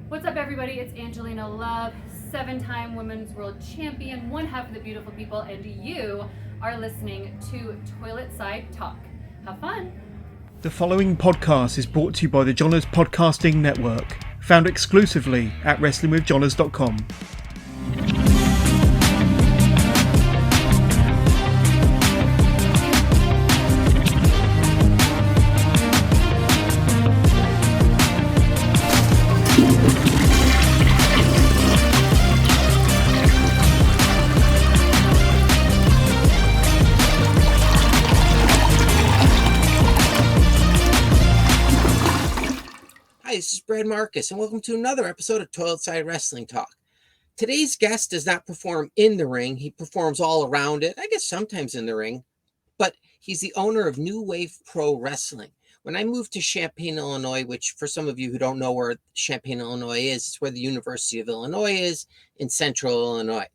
What's up, everybody? It's Angelina Love, 7-time Women's World Champion, one half of the beautiful people, and you are listening to Toilet Side Talk. Have fun. The following podcast is brought to you by the Johners Podcasting Network, found exclusively at WrestlingWithJohners.com. Hi, this is Brad Marcus, and welcome to another episode of Toilet Side Wrestling Talk. Today's guest does not perform in the ring. He performs all around it, I guess sometimes in the ring, but he's the owner of New Wave Pro Wrestling. When I moved to Champaign, Illinois, which for some of you who don't know where Champaign, Illinois is, it's where the University of Illinois is in central Illinois.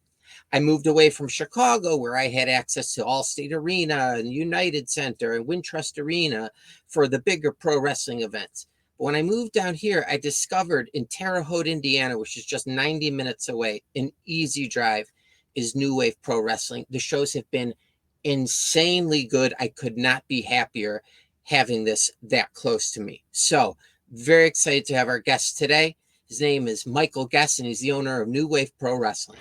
I moved away from Chicago, where I had access to Allstate Arena and United Center and Wintrust Arena for the bigger pro wrestling events. When I moved down here, I discovered in Terre Haute, Indiana, which is just 90 minutes away, an easy drive, is New Wave Pro Wrestling. The shows have been insanely good. I could not be happier having this that close to me. So, very excited to have our guest today. His name is Michael Guest, and he's the owner of New Wave Pro Wrestling.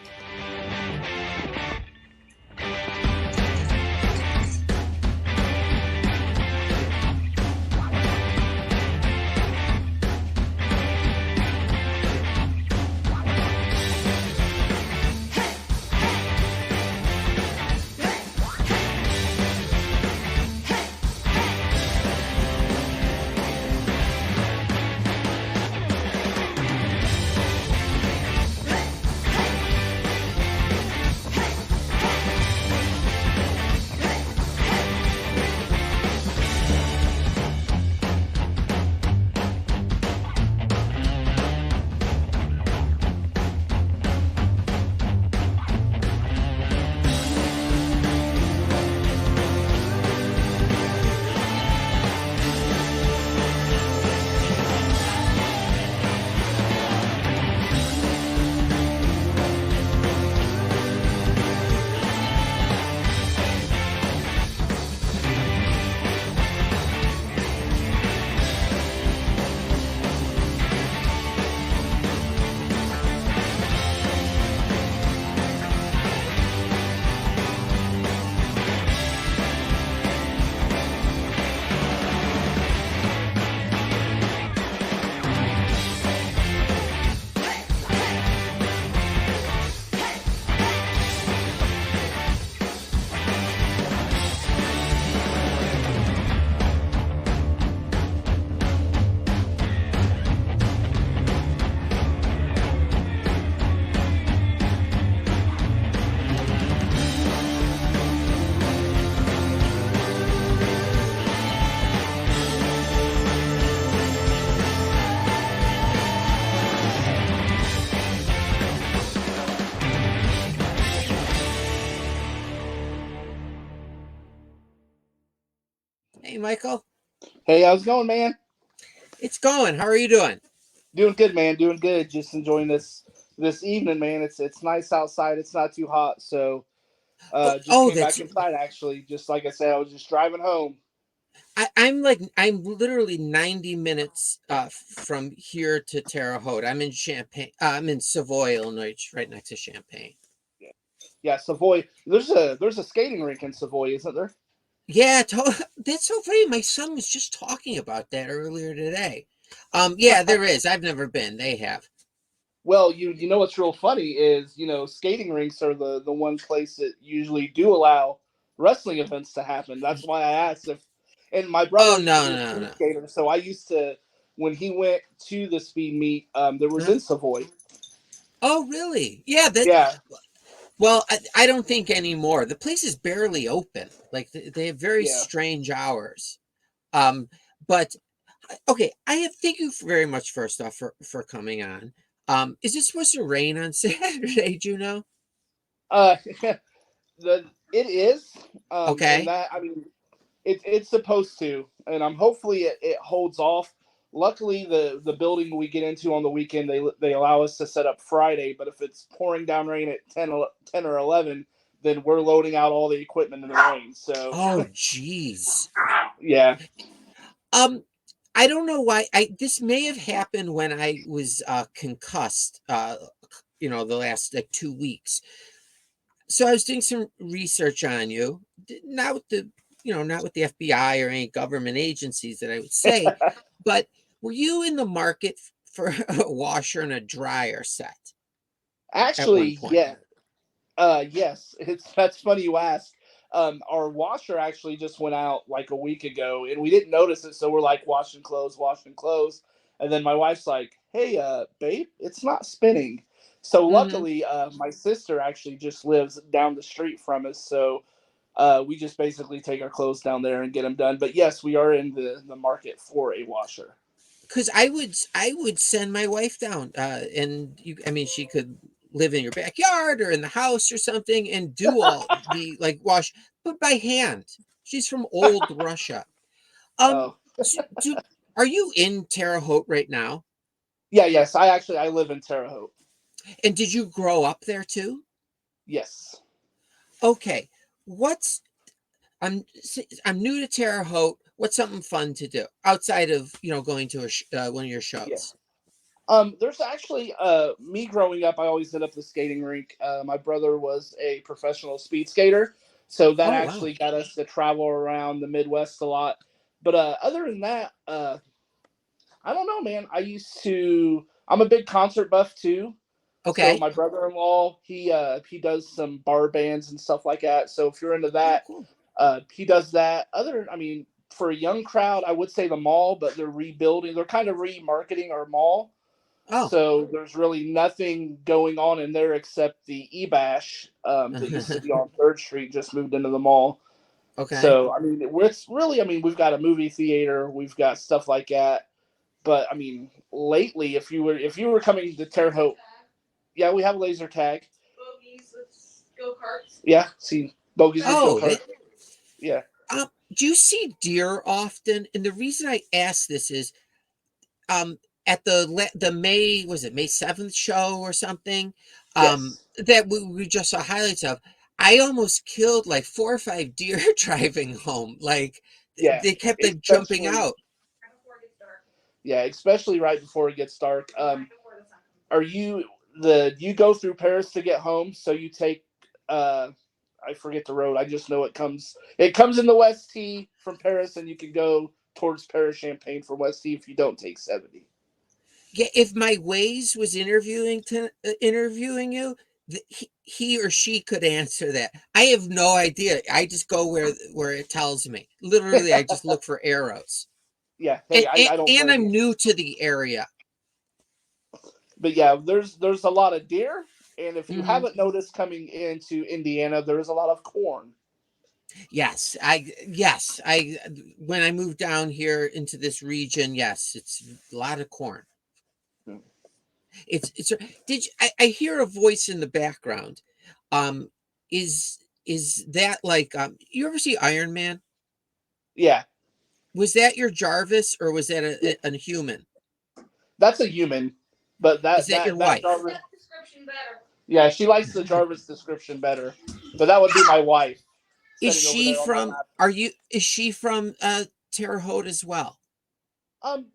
Hey, Michael. Hey, how's it going, man? It's going. How are you doing? Doing good, man. Doing good. Just enjoying this evening, man. It's nice outside. It's not too hot, so just came back inside. Actually, just like I said, I was just driving home. I'm literally 90 minutes from here to Terre Haute. I'm in Champaign. I'm in Savoy, Illinois, right next to Champaign. Yeah, Savoy. There's a skating rink in Savoy, isn't there? Yeah, that's so funny. My son was just talking about that earlier today. Yeah, there is. I've never been. They have. Well, you know what's real funny is skating rinks are the one place that usually do allow wrestling events to happen. That's why I asked if. And my brother used to be a speed skater, so I used to when he went to the speed meet. There was in Savoy. Oh, really? Yeah. Yeah. Well, I don't think anymore. The place is barely open. Like they have very strange hours. But okay, thank you very much first off for coming on. Is it supposed to rain on Saturday? Do you know? It is. Okay. And that, I mean, it's supposed to, and hopefully it holds off. luckily the building we get into on the weekend, they allow us to set up Friday, but if it's pouring down rain at 10 or 11, then we're loading out all the equipment in the rain. So Oh, geez. yeah. I don't know why. This may have happened when I was concussed. The last like 2 weeks. So I was doing some research on you, not with the FBI or any government agencies that I would say, but were you in the market for a washer and a dryer set at one Actually, point? yeah. Yes, that's funny you ask. Our washer actually just went out like a week ago, and we didn't notice it. So we're like washing clothes, and then my wife's like, "Hey, babe, it's not spinning." So Mm-hmm. luckily, my sister actually just lives down the street from us, so we just basically take our clothes down there and get them done. But yes, we are in the market for a washer. Because I would send my wife down, and she could live in your backyard or in the house or something and do all the like wash, but by hand. She's from old Russia. Um, Oh, so are you in Terre Haute right now? yeah, yes. I live in Terre Haute. And did you grow up there too? Yes, Okay. What's I'm I'm new to Terre Haute. What's something fun to do outside of going to one of your yeah. shows? There's actually me growing up. I always did up the skating rink. My brother was a professional speed skater, so that Oh wow. actually got us to travel around the Midwest a lot. But other than that, I don't know, man. I'm a big concert buff too. So Okay. my brother-in-law, he does some bar bands and stuff like that. So if you're into Oh that, cool. he does that. I mean, for a young crowd, I would say the mall, but they're rebuilding. They're kind of remarketing our mall. Oh. So there's really nothing going on in there except the E-Bash that used to be on 3rd Street, just moved into the mall. Okay. So, I mean, it's really, I mean, we've got a movie theater, we've got stuff like that. But I mean, lately, if you were coming to Terre Haute, yeah, we have laser tag. Bogies with go karts. Yeah, see bogies with go Oh, karts. Yeah. do you see deer often? And the reason I ask this is, um, at the May 7th show or something, Yes. that we just saw highlights of. I almost killed like 4 or 5 deer driving home. Like Yeah. they kept like jumping Especially. out. Yeah, especially right before it gets dark. Are you the you go through Paris to get home? So you take I forget the road. I just know it comes in the West T from Paris, and you can go towards Paris Champagne from West T if you don't take 70. Yeah, if my Waze was interviewing you, he or she could answer that. I have no idea. I just go where it tells me. Literally, I just look for arrows. Yeah, And, hey, and, I don't and blame I'm you. new to the area. But yeah, there's a lot of deer, and if you Hmm. haven't noticed coming into Indiana, there's a lot of corn. Yes, I when I moved down here into this region, yes, it's a lot of corn. Hmm. It's did you, I hear a voice in the background. Um, is that like you ever see Iron Man? Yeah, Was that your Jarvis or was that yeah, a human? that's a human, but Is that your that wife? Jarvis. Yeah, she likes the Jarvis description better, but that would be my wife Is sitting over she there on my from lap. are you is she from Terre Haute as well? Um,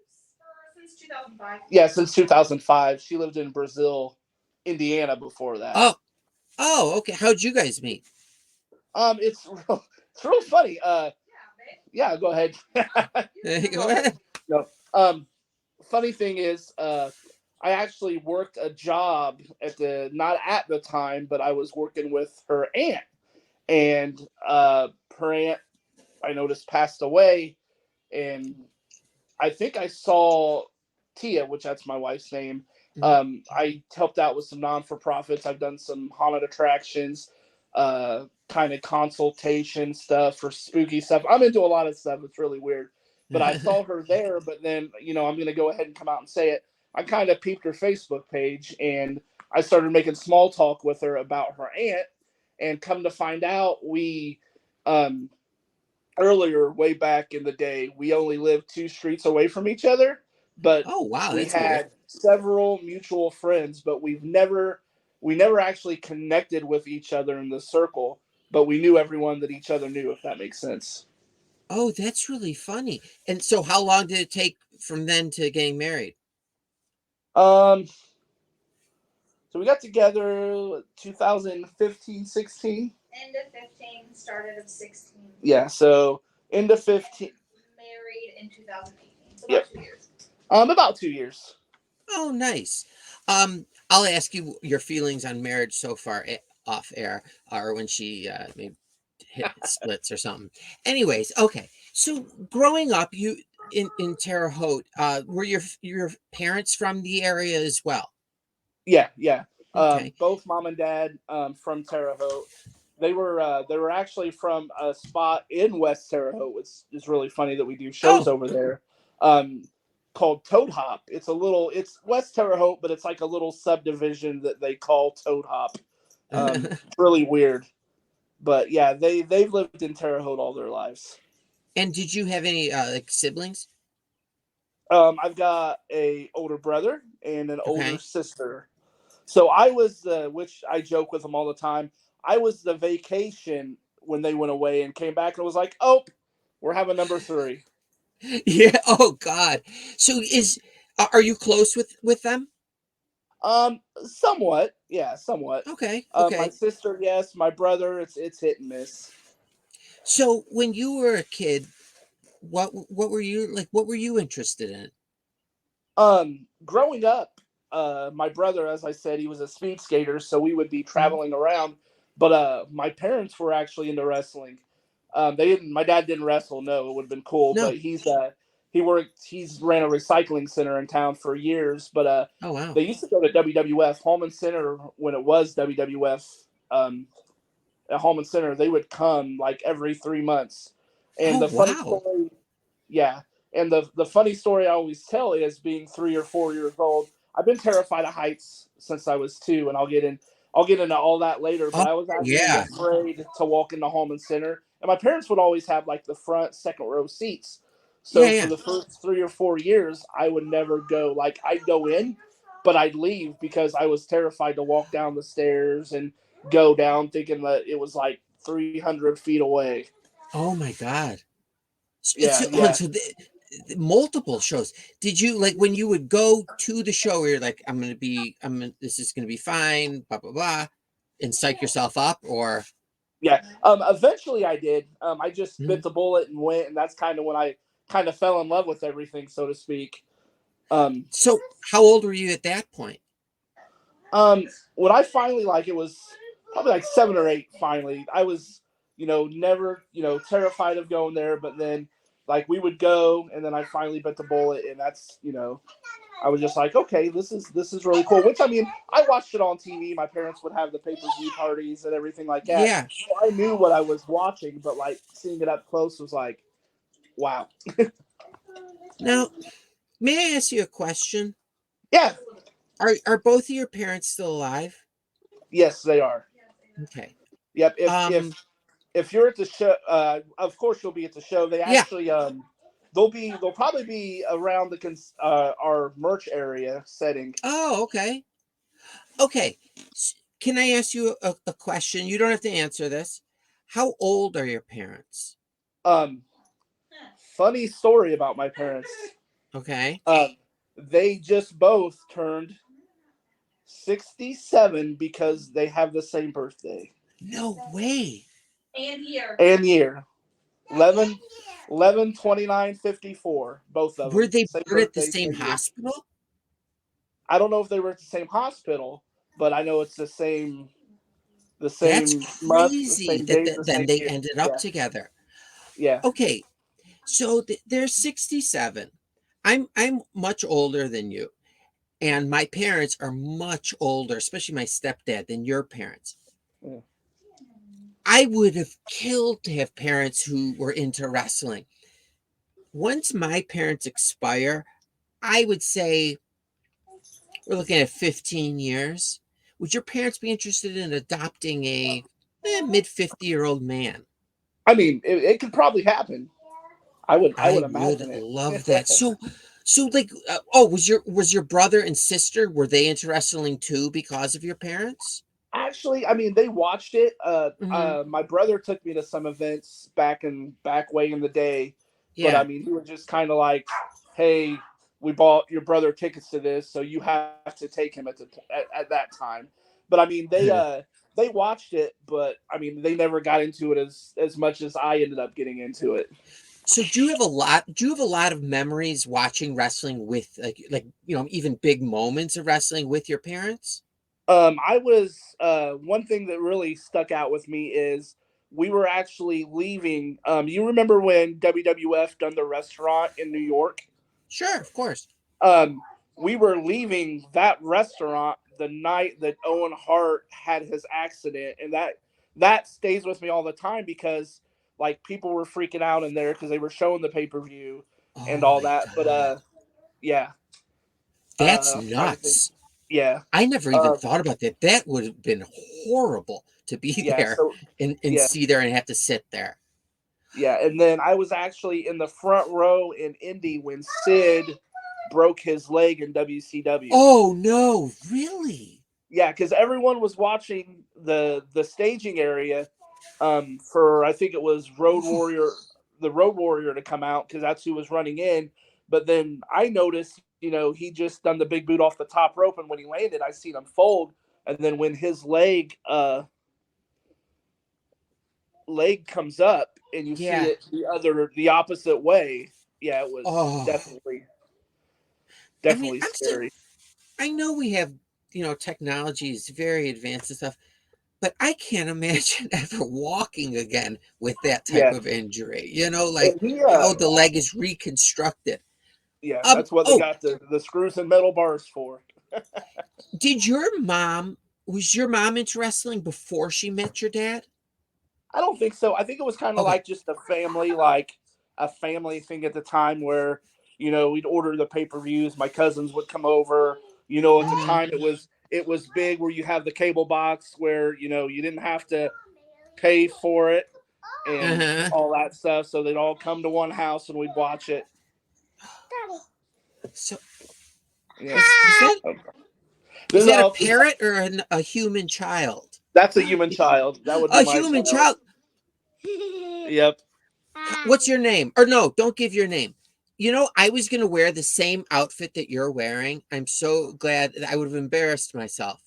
since 2005. Yeah, since 2005. She lived in Brazil, Indiana before that. Oh, oh, okay. How'd you guys meet? It's real funny. Yeah, go ahead. Go Go ahead. ahead. No. Funny thing is, I actually worked a job not at the time, but I was working with her aunt, and her aunt I noticed passed away, and I think I saw Tia, which that's my wife's name. Mhm. I helped out with some non-for-profits. I've done some haunted attractions, kind of consultation stuff for spooky stuff. I'm into a lot of stuff. It's really weird. But I saw her there, but then, I'm going to go ahead and come out and say it. I kind of peeped her Facebook page, and I started making small talk with her about her aunt. And come to find out, um, earlier, way back in the day, we only lived 2 streets away from each other. But Oh, wow, we that's weird. had several mutual friends, but we never actually connected with each other in the circle, but we knew everyone that each other knew, if that makes sense. Oh, that's really funny. And so how long did it take from then to getting married? Um, so we got together 2015, 16. End of 15, started of 16. Yeah, so end of 15. Married in 2018. So about Yep. 2 years. About 2 years. Oh, nice. I'll ask you your feelings on marriage so far off air, or when she maybe hit splits or something. Anyways, okay. So growing up, you in Terre Haute, were your parents from the area as well? Yeah, yeah. Okay. Both mom and dad from Terre Haute. They were actually from a spot in West Terre Haute, which is really funny that we do shows Oh, over there. Called Toad Hop. It's West Terre Haute, but it's like a little subdivision that they call Toad Hop. Really weird. But yeah, they've lived in Terre Haute all their lives. and did you have any like siblings? I've got a older brother and an older Okay. sister. So I was which I joke with them all the time. I was the vacation when they went away and came back and was like, oh, we're having number 3. Yeah. Oh God. So are you close with them? Somewhat, yeah, somewhat. Okay. My Okay. sister, yes. My brother, it's hit and miss. So when you were a kid, what were you like? What were you interested in? Growing up, my brother, as I said, he was a speed skater, so we would be Mhm. traveling around. But my parents were actually into wrestling. They didn't. My dad didn't wrestle. No, it would have been cool. No. But he's ran a recycling center in town for years. But Oh wow. they used to go to WWF Holman Center when it was WWF. Um, at Holman Center, they would come like every 3 months. And Oh the funny wow. story, yeah, and the funny story I always tell is being 3 or 4 years old. I've been terrified of heights since I was 2, and I'll get into all that later. But Oh I was actually yeah. afraid to walk into Holman Center, and my parents would always have like the front second row seats. Yeah So for yeah. the first 3 or 4 years, I would never go. Like I'd go in, but I'd leave because I was terrified to walk down the stairs and go down, thinking that it was like 300 feet away. Oh my God. It's Yeah, on yeah. so the multiple shows. Did you like when you would go to the show where you're like, this is gonna be fine, blah blah blah, and psych yourself up, or Yeah. Eventually I did. I just bit Mhm. the bullet and went, and that's kind of when I kind of fell in love with everything, so to speak. Um, So how old were you at that point? um, when I finally like it was probably like 7 or 8. Finally, I was never terrified of going there, but then like we would go, and then I finally bit the bullet, and that's I was just like, okay, this is really cool. Which I mean, I watched it on TV. My parents would have the pay-per-view parties and everything like that. Yeah. So I knew what I was watching, but like seeing it up close was like, wow. Now, may I ask you a question? Yeah. Are both of your parents still alive? Yes, they are. Okay. Yep. If if Um, if you're at the show, of course you'll be at the show. They yeah. actually they'll probably be around our merch area setting. Oh, okay. Okay. Can I ask you a question? You don't have to answer this. How old are your parents? Um, Funny story about my parents. Okay. They just both turned 67 because they have the same birthday No way. And year. and year. 11 11 29 54. Both of Were them they same born at the birthday, same same year. hospital? I don't know if they were at the same hospital, but I know it's the That's same month, the crazy same that date, the then same they year. ended up Yeah, together. yeah. Okay. So they're 67. I'm much older than you, and my parents are much older, especially my stepdad, than your parents. Yeah. I would have killed to have parents who were into wrestling. Once my parents expire, I would say we're looking at 15 years. Would your parents be interested in adopting a mid 50-year-old man? I mean, it could probably happen. I would I would imagine it. love that. So So like, was your brother and sister, were they into wrestling too because of your parents? Actually, I mean, they watched it. Mm-hmm. My brother took me to some events back way in the day, but I Yeah. mean, he was just kind of like, "Hey, we bought your brother tickets to this, so you have to take him at that time." But I mean, they watched it, but I mean, they never got into it as much as I ended up getting into it. So do you have a lot of memories watching wrestling with like even big moments of wrestling with your parents? I was one thing that really stuck out with me is we were actually leaving. You remember when WWF done the restaurant in New York? Sure, of course. Um, we were leaving that restaurant the night that Owen Hart had his accident, and that stays with me all the time because like people were freaking out in there because they were showing the pay-per-view and Oh all my that. But God. yeah, That's I'm trying to think. nuts. Yeah, I never even uh, thought about that. That would have been horrible to be yeah. there So and yeah. see there and have to sit there. Yeah, and then I was actually in the front row in Indy when Sid broke his leg in WCW. Oh no, really? Yeah, because everyone was watching the staging area for I think it was the Road Warrior to come out because that's who was running in. But then I noticed, he just done the big boot off the top rope, and when he landed, I seen him fold, and then when his leg comes up and you see Yeah. it the opposite way, yeah, it was Oh, definitely I'm still. scary. I know we have technology is very advanced and stuff, but I can't imagine ever walking again with that type Yeah, of injury. Like and he the leg is reconstructed. yeah, that's what they Oh, got the screws and metal bars for. did was your mom into wrestling before she met your dad? I don't think so. I think it was kind of Okay. like just a family thing at the time where we'd order the pay-per-views, my cousins would come over. At the Hmm. time it was big where you have the cable box where you didn't have to pay for it and Uh-huh. all that stuff. So they'd all come to one house and we'd watch it. So Yeah. is that is This that a all parrot or a human child? That's a human child. That would be A my human child. child. Yep. What's your name? Or no, don't give your name. I was going to wear the same outfit that you're wearing. I'm so glad that I would have embarrassed myself.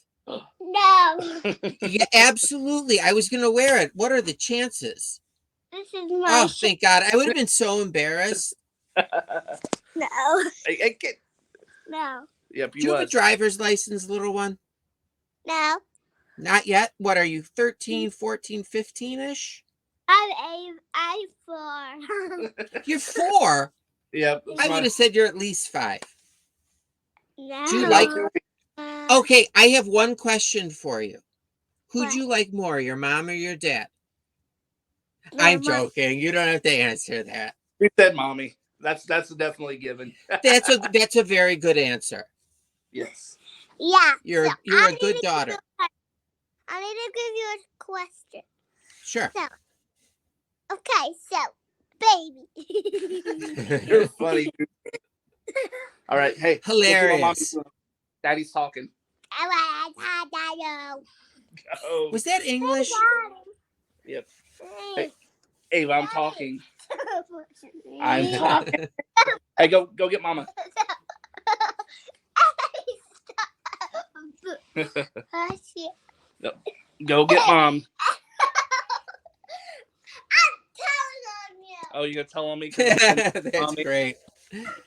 No. Yeah, absolutely. I was going to wear it. What are the chances? This is my Oh, thank God. I would have been so embarrassed. No. I get. No. Yep, Do you you have a was. driver's license, little one? No. Not yet. What are you, 13, 14, 15-ish? I'm 4. You're 4. Yep. I would have said you're at least 5. No. Do you like No. Okay, I have one question for you. Who'd What? you like more, your mom or your dad? I'm Mama. joking. You don't have to answer that. You said mommy. That's definitely given. That's a very good answer. Yes. Yeah. You're a good daughter. I need to give you a question. Sure. So, okay, baby. You're funny. All right. Hey. Let's see what Hilarious. mommy's doing. Daddy's talking. Oh. Was that English? Yep. Hey, Ava, I'm talking. I'm talking. Hey, go get mama. No, go get mom. Oh, you're gonna tell on me? That's mommy? great.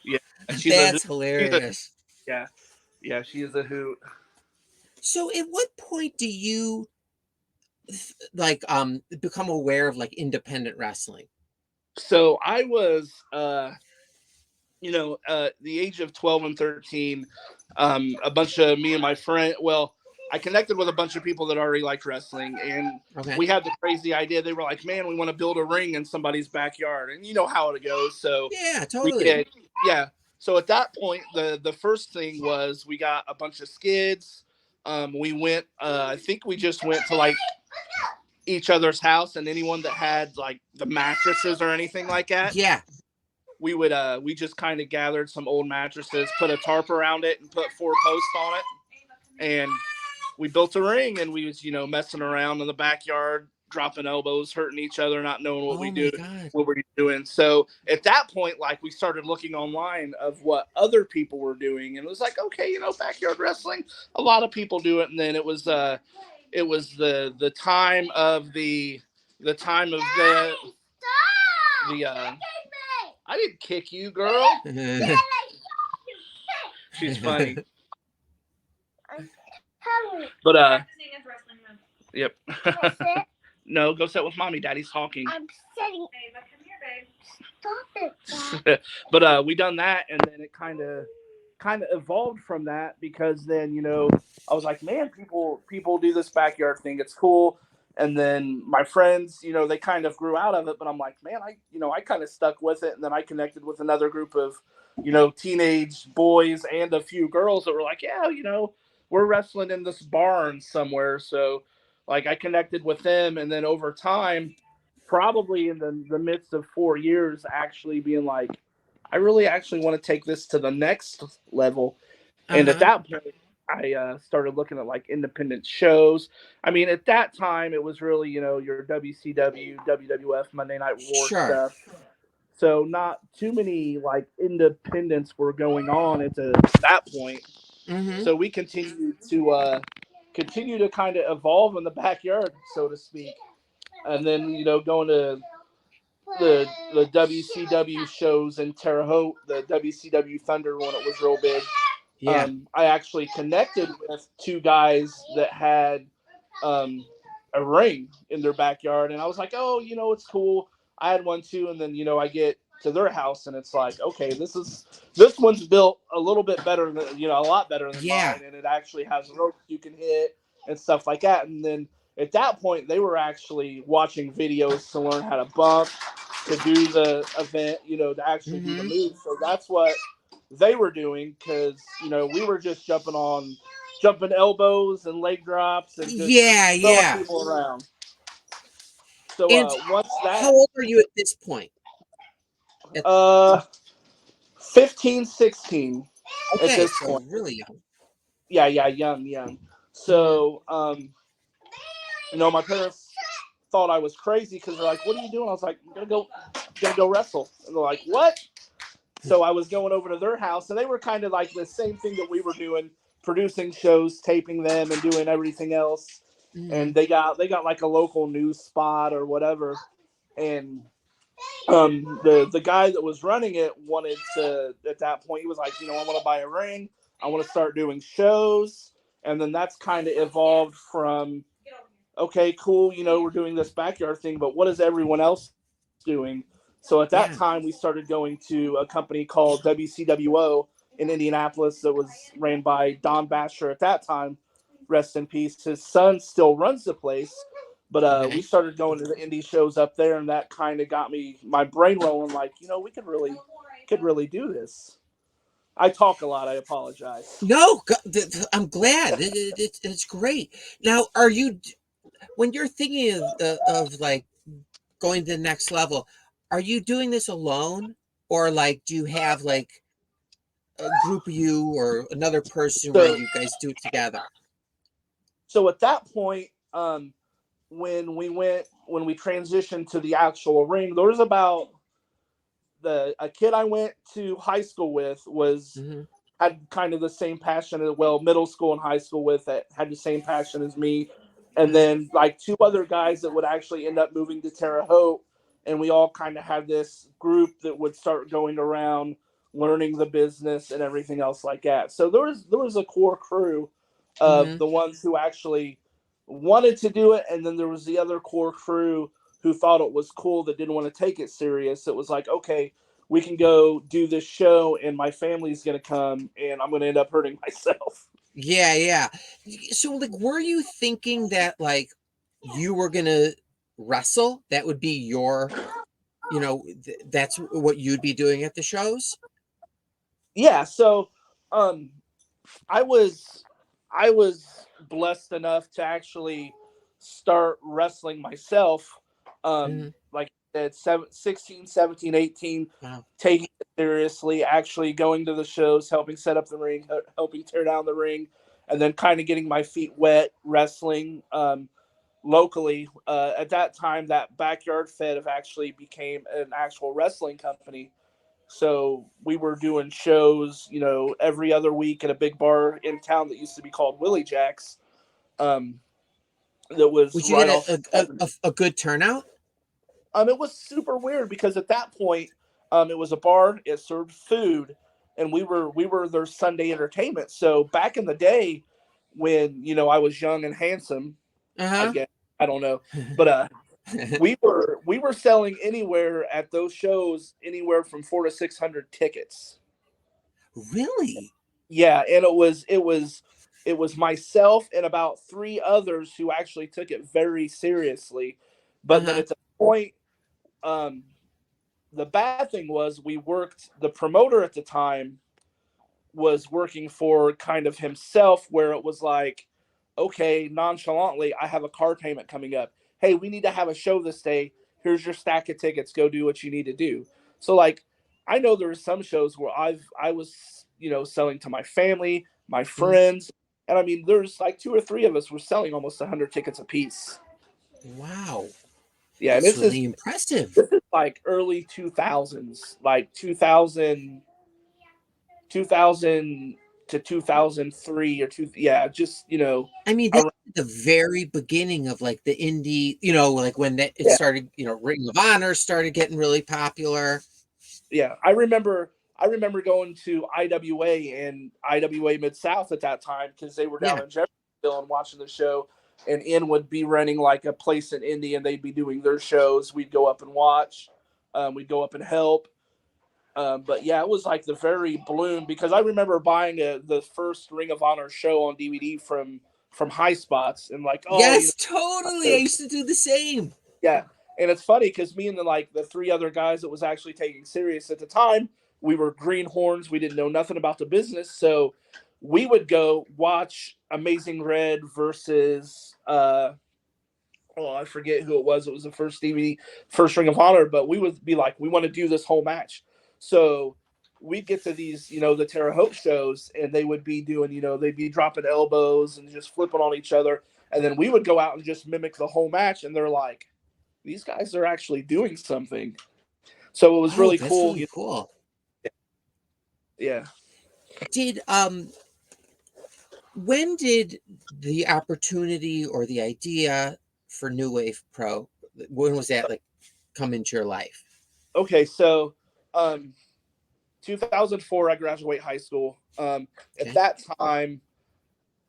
Yeah. That's hilarious. Yeah, she is a hoot. So at what point do you become aware of like independent wrestling? So I was the age of 12 and 13, a bunch of me and my friend, I connected with a bunch of people that already liked wrestling, and Okay. we had the crazy idea. They were like, man, we want to build a ring in somebody's backyard, and you know how it goes. So Yeah, we totally. did. Yeah. So at that point, the first thing was we got a bunch of skids. We went, I think we just went to like each other's house, and anyone that had like the mattresses or anything like that. Yeah. we just kind of gathered some old mattresses, put a tarp around it, and put 4 posts on it, and we built a ring, and we was messing around in the backyard, dropping elbows, hurting each other, not knowing what what we're doing. So at that point, like, we started looking online of what other people were doing, and it was like, okay, backyard wrestling, a lot of people do it. And then it was the time of the I didn't kick you, girl. She's funny. But yep. No, go sit with mommy. Daddy's talking. I'm sitting. Hey, but come here, babe. Stop it. But we done that, and then it kind of evolved from that, because then I was like, man, people do this backyard thing. It's cool. And then my friends, they kind of grew out of it, but I'm like, man, I kind of stuck with it. And then I connected with another group of, teenage boys and a few girls that were like, yeah, we're wrestling in this barn somewhere. So like I connected with them. And then over time, probably in the midst of 4 years, actually being like, I really actually want to take this to the next level. And at that point, I started looking at like independent shows. I mean, at that time, it was really, your WCW, WWF, Monday Night War stuff. So not too many like independents were going on at that point. Mm-hmm. So we continued to kind of evolve in the backyard, so to speak. And then, going to the WCW shows in Terre Haute, the WCW Thunder when it was real big. Yeah. I actually connected with 2 guys that had a ring in their backyard, and I was like, oh, it's cool. I had one too, and then I get to their house, and it's like, okay, this one's built a little bit better than a lot better than mine, and it actually has ropes you can hit and stuff like that. And then at that point, they were actually watching videos to learn how to bump, to do the event, to actually do the move. So that's what they were doing, because we were just jumping elbows and leg drops and just throwing people around. So once that, how old are you at this point? 15, 16 at this point. Really young. Yeah, young. So my parents thought I was crazy, because they're like, what are you doing? I was like, I'm gonna go wrestle. And they're like, what? So I was going over to their house, and they were kind of like the same thing that we were doing, producing shows, taping them, and doing everything else. And they got like a local news spot or whatever. And the guy that was running it wanted to, at that point, he was like, I want to buy a ring. I want to start doing shows. And then that's kind of evolved from, okay, cool, we're doing this backyard thing, but what is everyone else doing? So at that time, we started going to a company called WCWO in Indianapolis that was ran by Don Basher at that time. Rest in peace. His son still runs the place. But we started going to the indie shows up there, and that kind of got my brain rolling. Like, we could really do this. I talk a lot. I apologize. No, I'm glad. It's great. Now, when you're thinking of like going to the next level, are you doing this alone, or like do you have like a group of you or another person where you guys do it together? So at that point, when we transitioned to the actual ring, there was about a kid I went to high school with had kind of the same passion, middle school and high school with, that had the same passion as me. And then like 2 other guys that would actually end up moving to Terre Haute, and we all kind of had this group that would start going around learning the business and everything else like that. So there was a core crew of the ones who actually wanted to do it, and then there was the other core crew who thought it was cool, that didn't want to take it serious. It was like, okay, we can go do this show, and my family's going to come, and I'm going to end up hurting myself. Yeah. So like, were you thinking that like you were going to wrestle? That would be your, that's what you'd be doing at the shows? Yeah. So I was blessed enough to actually start wrestling myself, like at 16, 17, 18, Wow. taking it seriously, actually going to the shows, helping set up the ring, helping tear down the ring, and then kind of getting my feet wet wrestling locally. At that time, that Backyard Fed have actually became an actual wrestling company. So we were doing shows, every other week at a big bar in town that used to be called Willie Jack's. That was Would you right get off. a good turnout? It was super weird because at that point, it was a bar. It served food, and we were their Sunday entertainment. So back in the day, when I was young and handsome, I Uh-huh. guess I don't know, but we were selling anywhere at those shows anywhere from 400 to 600 tickets. Really? Yeah, and it was myself and about three others who actually took it very seriously. But then Uh-huh. at the point, um, the bad thing was the promoter at the time was working for kind of himself, where it was like, okay, nonchalantly, I have a car payment coming up. Hey, we need to have a show this day. Here's your stack of tickets. Go do what you need to do. So like, I know there were some shows where I was selling to my family, my Mhm. friends, and I mean there's like two or three of us were selling almost 100 tickets a piece. Wow. Yeah, and That's this is really impressive. this is like early 2000s, like 2000 to 2003 or two. Yeah, just I mean, that's around, the very beginning of like the indie, like when it yeah, started, Ring of Honor started getting really popular. yeah. I remember going to IWA and IWA Mid South at that time because they were down Yeah. in Jeffersonville and watching the show. And In would be running like a place in Indy, and they'd be doing their shows. We'd go up and watch. We'd go up and help. But yeah, it was like the very bloom because I remember buying the first Ring of Honor show on DVD from High Spots and like, oh, Yes, totally. I used to do the same. yeah. And it's funny because me and the three other guys that was actually taking serious at the time, we were greenhorns. We didn't know nothing about the business, so we would go watch Amazing Red versus oh, I forget who it was. It was the first DVD, first Ring of Honor, but we would be like, we want to do this whole match. So we'd get to these, the Terre Haute shows, and they would be doing, they'd be dropping elbows and just flipping on each other. And then we would go out and just mimic the whole match. And they're like, these guys are actually doing something. So it was Oh, really that's cool. really cool. Yeah. Did when did the opportunity or the idea for New Wave Pro, when was that like come into your life? Okay. So, 2004, I graduate high school. At Okay. that time,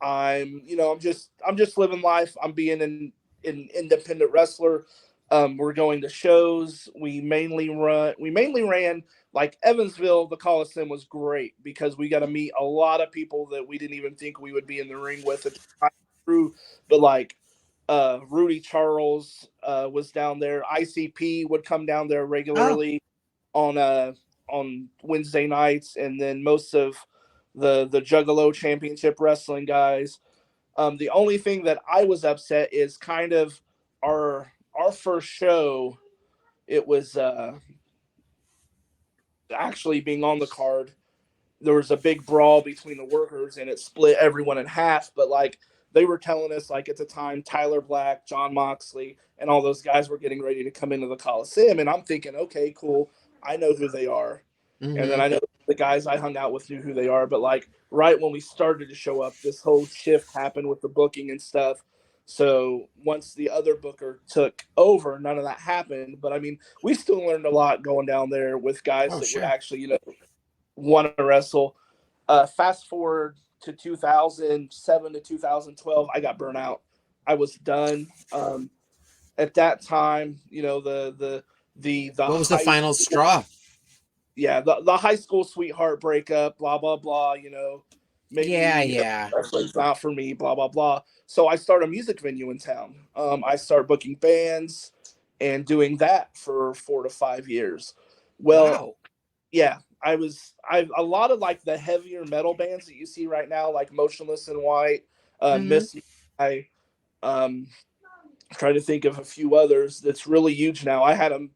I'm just living life. I'm being an independent wrestler. We're going to shows. We mainly ran like Evansville. The Coliseum was great because we got to meet a lot of people that we didn't even think we would be in the ring with at the time. Through, but like Rudy Charles was down there. ICP would come down there Oh, regularly on Wednesday nights, and then most of the Juggalo Championship Wrestling guys. The only thing that I was upset is kind of our first show. It was actually being on the card. There was a big brawl between the workers, and it split everyone in half. But like they were telling us, like at the time, Tyler Black, John Moxley, and all those guys were getting ready to come into the Coliseum, and I'm thinking, okay, cool, I know who they are. And then mm-hmm. I know the guys I hung out with knew who they are. But like right when we started to show up, this whole shift happened with the booking and stuff. So once the other booker took over, none of that happened. But I mean, we still learned a lot going down there with guys Oh, that would sure. actually, want to wrestle. Fast forward to 2007 to 2012, I got burnt out. I was done. At that time, the What was the high final straw? yeah, the high school sweetheart breakup, blah blah blah. Yeah, Maybe yeah. wrestling's not for me, blah blah blah. So I start a music venue in town. I start booking bands and doing that for 4 to 5 years. Well, Wow. yeah, I a lot of like the heavier metal bands that you see right now, like Motionless in White, Mm-hmm. Miss. Um, trying to think of a few others that's really huge now. I had them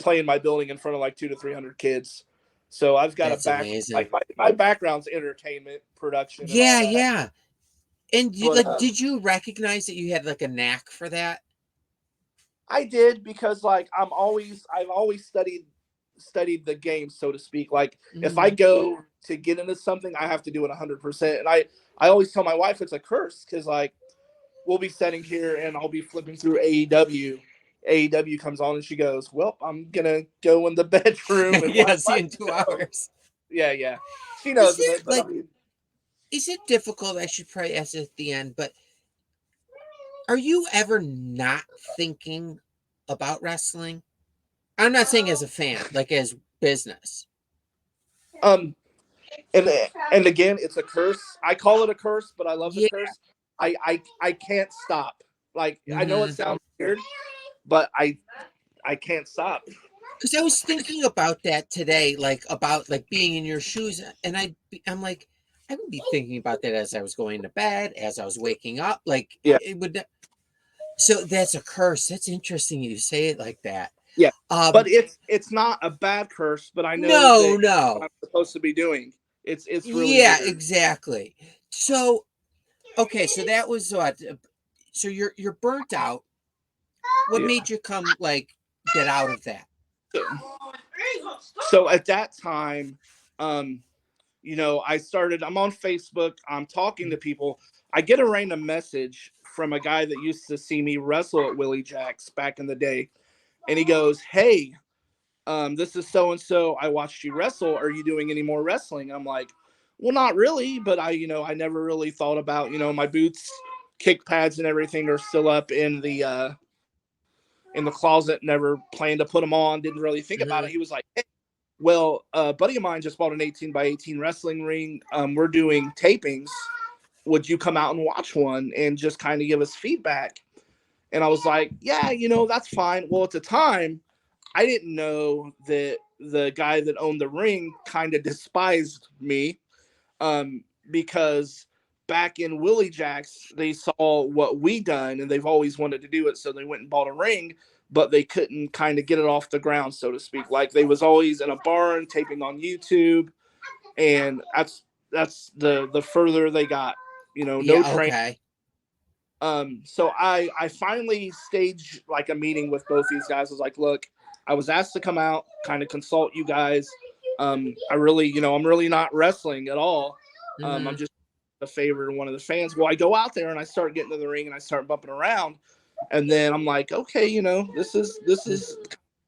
play in my building in front of like 200 to 300 kids. So I've got That's a back amazing. like my background's entertainment production. And Yeah, all that. yeah. And But, did you recognize that you had like a knack for that? I did, because like I've always studied the game, so to speak. Like if I go to get into something, I have to do it 100%. And I always tell my wife it's a curse, because like we'll be sitting here and I'll be flipping through AEW. AEW comes on and she goes, "Well, I'm gonna go in the bedroom and Yeah, watch see my in 2 show." hours. Yeah. She Is knows there it, but I like mean, is it difficult? I should probably ask it at the end, but are you ever not thinking about wrestling? I'm not saying as a fan, like as business. and again, it's a curse. I call it a curse, but I love the Yeah. curse. I can't stop. Like I know it Mhm. sounds weird, but I can't stop. Because I was thinking about that today, like about like being in your shoes, and I'm like, I would be thinking about that as I was going to bed, as I was waking up. Like Yeah. it would. So that's a curse. That's interesting you say it like that. Yeah. But Um, it's not a bad curse, but I know that no. what I'm supposed to be doing. It's really Yeah, weird. exactly. So okay, so that was what. So you're burnt out. What Yeah. made you come like get out of that? So at that time, I'm on Facebook, I'm talking to people. I get a random message from a guy that used to see me wrestle at Willie Jack's back in the day. And he goes, "Hey, this is so and so. I watched you wrestle. Are you doing any more wrestling?" I'm like, "Well, not really, but I never really thought about, my boots, kick pads, and everything are still up in the closet. Never planned to put them on. Didn't really think about it." He was like, "Hey, well, a buddy of mine just bought an 18 by 18 wrestling ring. We're doing tapings. Would you come out and watch one and just kind of give us feedback?" And I was like, "Yeah, that's fine." Well, at the time, I didn't know that the guy that owned the ring kind of despised me, because back in Willie Jack's, they saw what we done and they've always wanted to do it. So they went and bought a ring, but they couldn't kind of get it off the ground, so to speak. Like they was always in a barn taping on YouTube. And that's the further they got, no train. Okay. So I finally staged like a meeting with both these guys. I was like, "Look, I was asked to come out, kind of consult you guys. I really, I'm really not wrestling at all. I'm just a favor to one of the fans." Well, I go out there and I start getting to the ring and I start bumping around, and then I'm like, "Okay, this is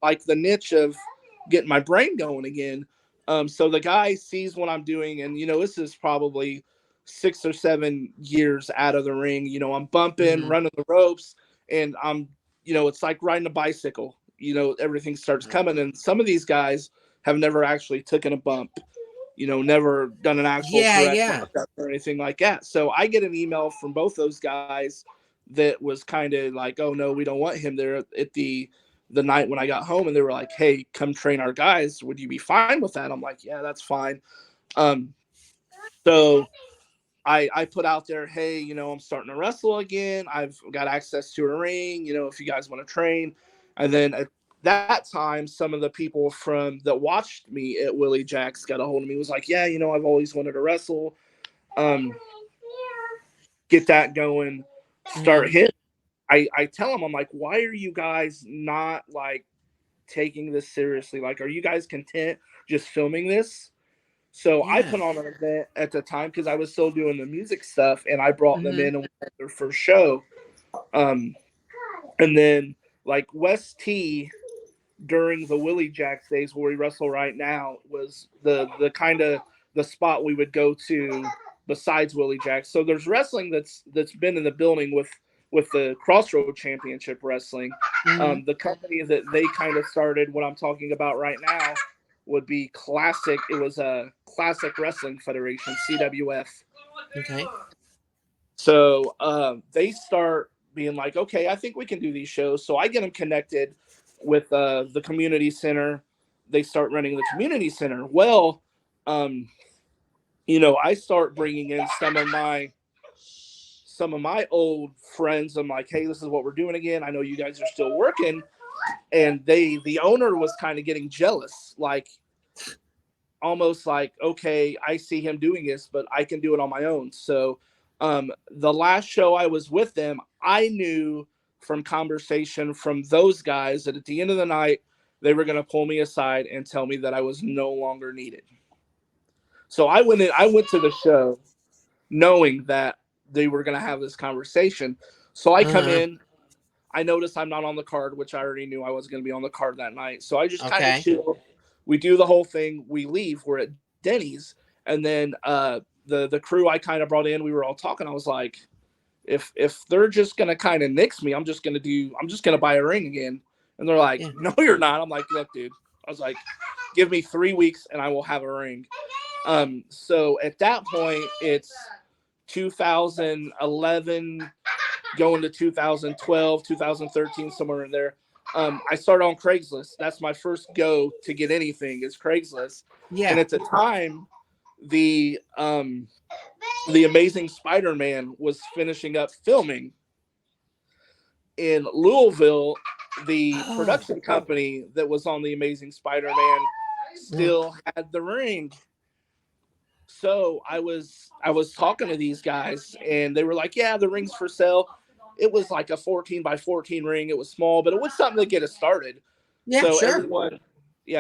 like the niche of getting my brain going again." So the guy sees what I'm doing, and this is probably 6 or 7 years out of the ring. I'm bumping, running the ropes, and it's like riding a bicycle. Everything starts coming, and some of these guys have never actually taken a bump, never done an actual correct markup or anything like that. So I get an email from both those guys that was kind of like, "Oh no, we don't want him there," at the night when I got home, and they were like, "Hey, come train our guys. Would you be fine with that?" I'm like, "Yeah, that's fine." So I put out there, "Hey, I'm starting to wrestle again. I've got access to a ring, if you guys want to train." And then at that time, some of the people that watched me at Willie Jack's got a hold of me, was like, "Yeah, I've always wanted to wrestle. Get that going, start hitting." I tell them, I'm like, "Why are you guys not like taking this seriously? Like, are you guys content just filming this?" So I put on an event at the time because I was still doing the music stuff, and I brought them in and we had their first show. And then like West T during the Willie Jacks days where we wrestle right now was the kind of the spot we would go to besides Willie Jacks. So there's wrestling that's been in the building with the Crossroad Championship Wrestling. The company that they kind of started, what I'm talking about right now, would be Classic. It was a Classic Wrestling Federation, CWF. Okay. So they start being like, "Okay, I think we can do these shows." So I get them connected with the community center. They start running the community center. Well, I start bringing in some of my old friends. I'm like, "Hey, this is what we're doing again. I know you guys are still working." and the owner was kind of getting jealous, like almost like, okay, I see him doing this, but I can do it on my own. So the last show I was with them, I knew from conversation from those guys that at the end of the night, they were going to pull me aside and tell me that I was no longer needed. So I went to the show knowing that they were going to have this conversation. So I come in, I notice I'm not on the card, which I already knew I was going to be on the card that night. So I just kind of chill. We do the whole thing. We leave. We're at Denny's. And then the crew I kind of brought in, we were all talking. I was like, if they're just going to kind of nix me, I'm just going to buy a ring again. And they're like, no, you're not. I'm like, look, dude. I was like, give me 3 weeks and I will have a ring. So at that point, it's 2011 going to 2012, 2013, somewhere in there. I started on Craigslist. That's my first go to get anything is Craigslist. Yeah. And at the time, the Amazing Spider-Man was finishing up filming in Louisville. The production company that was on the Amazing Spider-Man still had the ring. So I was talking to these guys and they were like, yeah, the ring's for sale. It was like a 14 by 14 ring. It was small, but it was something to get us started. Yeah, so sure.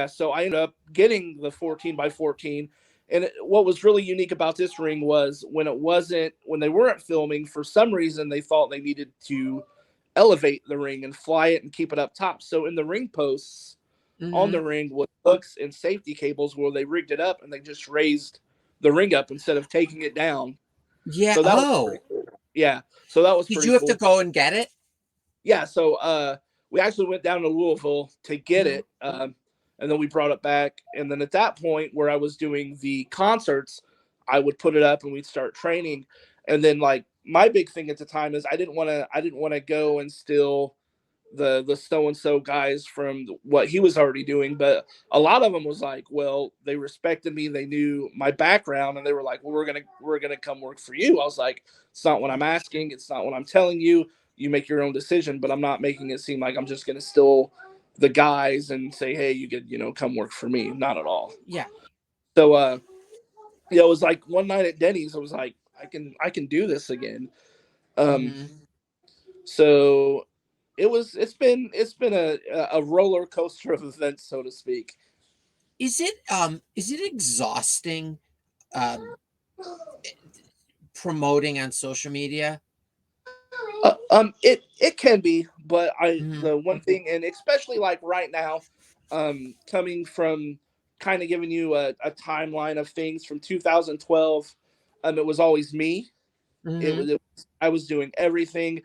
So I ended up getting the 14 by 14. And what was really unique about this ring was when they weren't filming, for some reason, they thought they needed to elevate the ring and fly it and keep it up top. So in the ring posts on the ring was hooks and safety cables where they rigged it up and they just raised the ring up instead of taking it down. Yeah. So that was cool. Yeah. So that was. Did you have to go and get it? Yeah. So we actually went down to Louisville to get it, and then we brought it back. And then at that point, where I was doing the concerts, I would put it up and we'd start training. And then like my big thing at the time is I didn't want to go and steal the so-and-so guys from what he was already doing, but a lot of them was like, well, they respected me, they knew my background, and they were like, well, we're gonna come work for you. I was like, it's not what I'm asking, it's not what I'm telling you, you make your own decision, but I'm not making it seem like I'm just gonna steal the guys and say, hey, you could come work for me. Not at all. Yeah. So it was like one night at Denny's, I was like, I can do this again. So it's been a roller coaster of events, so to speak. Is it exhausting promoting on social media? It can be, but the one thing, and especially like right now, coming from kind of giving you a timeline of things from 2012, it was always me. I was doing everything.